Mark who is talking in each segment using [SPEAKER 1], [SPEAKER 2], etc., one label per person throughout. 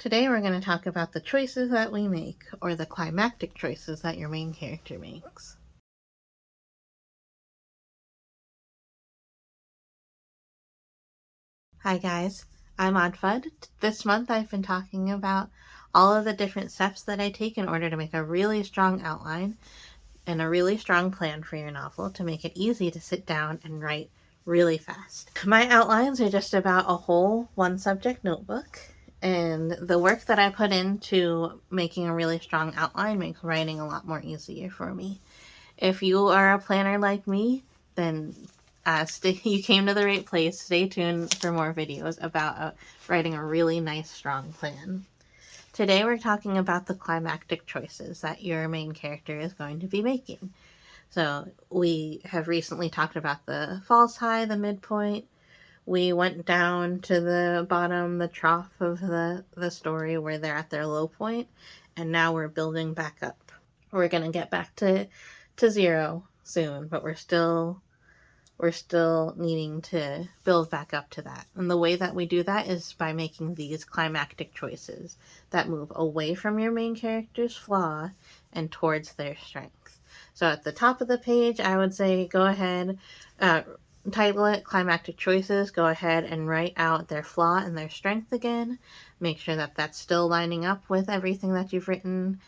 [SPEAKER 1] Today we're going to talk about the choices that we make, or the climactic choices that your main character makes. Hi guys, I'm oddfud. This month I've been talking about all of the different steps that I take in order to make a really strong outline and a really strong plan for your novel to make it easy to sit down and write really fast. My outlines are just about a whole one subject notebook, and the work that I put into making a really strong outline makes writing a lot more easier for me. If you are a planner like me, then you came to the right place. Stay tuned for more videos about writing a really nice, strong plan. Today we're talking about the climactic choices that your main character is going to be making. So we have recently talked about the falls high, the midpoint. We went down to the bottom, the trough of the story where they're at their low point, and now we're building back up. We're going to get back to zero soon, but we're still needing to build back up to that. And the way that we do that is by making these climactic choices that move away from your main character's flaw and towards their strength. So at the top of the page, I would say go ahead, title it Climactic Choices, go ahead and write out their flaw and their strength again. Make sure that that's still lining up with everything that you've written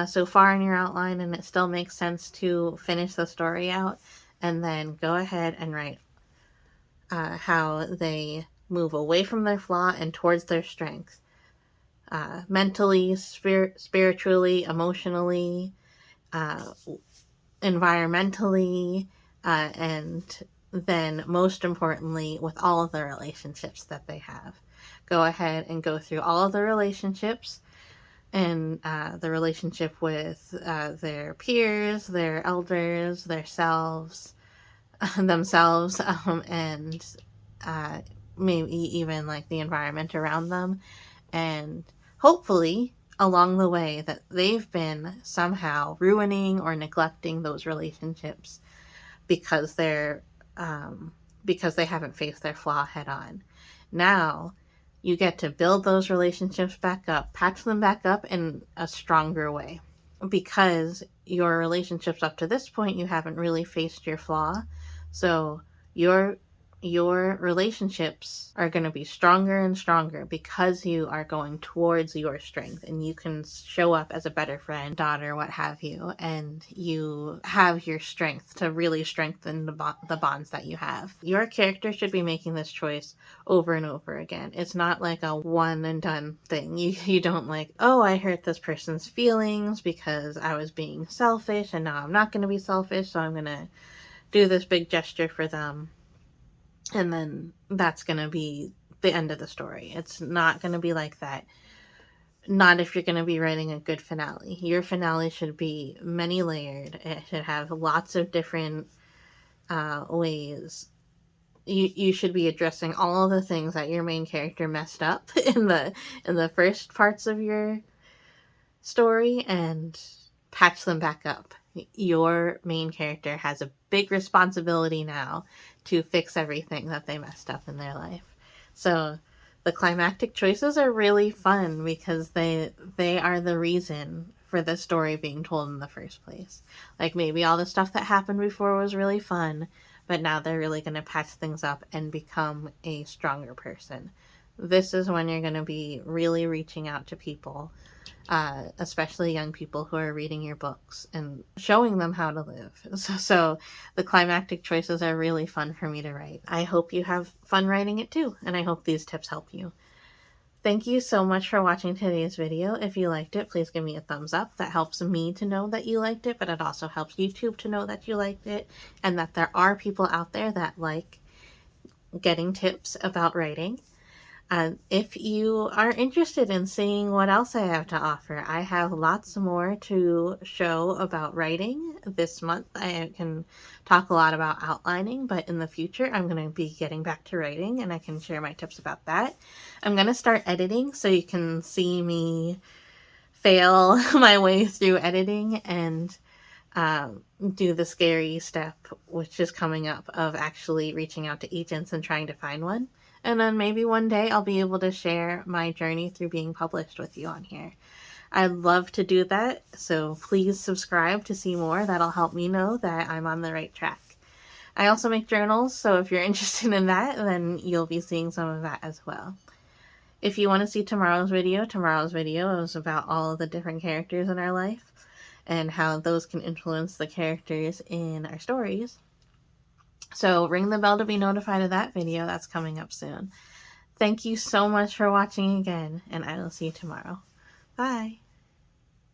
[SPEAKER 1] so far in your outline, and it still makes sense to finish the story out. And then go ahead and write how they move away from their flaw and towards their strength. Mentally, spiritually, emotionally, environmentally, and then most importantly, with all of the relationships that they have. Go ahead and go through all of the relationships, and the relationship with their peers, their elders, themselves, and maybe even like the environment around them. And hopefully along the way that they've been somehow ruining or neglecting those relationships because they haven't faced their flaw head on. Now you get to build those relationships back up, patch them back up in a stronger way. Because your relationships up to this point, you haven't really faced your flaw. So your relationships are going to be stronger and stronger because you are going towards your strength, and you can show up as a better friend, daughter, what have you, and you have your strength to really strengthen the bonds that you have. Your character should be making this choice over and over again. It's not like a one and done thing. You don't like, oh, I hurt this person's feelings because I was being selfish, and now I'm not going to be selfish, so I'm going to do this big gesture for them, and then that's going to be the end of the story. It's not going to be like that. Not if you're going to be writing a good finale. Your finale should be many layered. It should have lots of different ways. You should be addressing all of the things that your main character messed up in the first parts of your story and patch them back up. Your main character has a big responsibility now to fix everything that they messed up in their life. So the climactic choices are really fun because they are the reason for the story being told in the first place. Like, maybe all the stuff that happened before was really fun, but now they're really going to patch things up and become a stronger person. This is when you're going to be really reaching out to people, especially young people who are reading your books, and showing them how to live. So the climactic choices are really fun for me to write. I hope you have fun writing it too, and I hope these tips help you. Thank you so much for watching today's video. If you liked it, please give me a thumbs up. That helps me to know that you liked it, but it also helps YouTube to know that you liked it, and that there are people out there that like getting tips about writing. If you are interested in seeing what else I have to offer, I have lots more to show about writing this month. I can talk a lot about outlining, but in the future I'm going to be getting back to writing, and I can share my tips about that. I'm going to start editing so you can see me fail my way through editing and do the scary step, which is coming up, of actually reaching out to agents and trying to find one. And then maybe one day I'll be able to share my journey through being published with you on here. I'd love to do that, so please subscribe to see more. That'll help me know that I'm on the right track. I also make journals, so if you're interested in that, then you'll be seeing some of that as well. If you want to see tomorrow's video is about all of the different characters in our life and how those can influence the characters in our stories. So ring the bell to be notified of that video. That's coming up soon. Thank you so much for watching again, and I will see you tomorrow. Bye.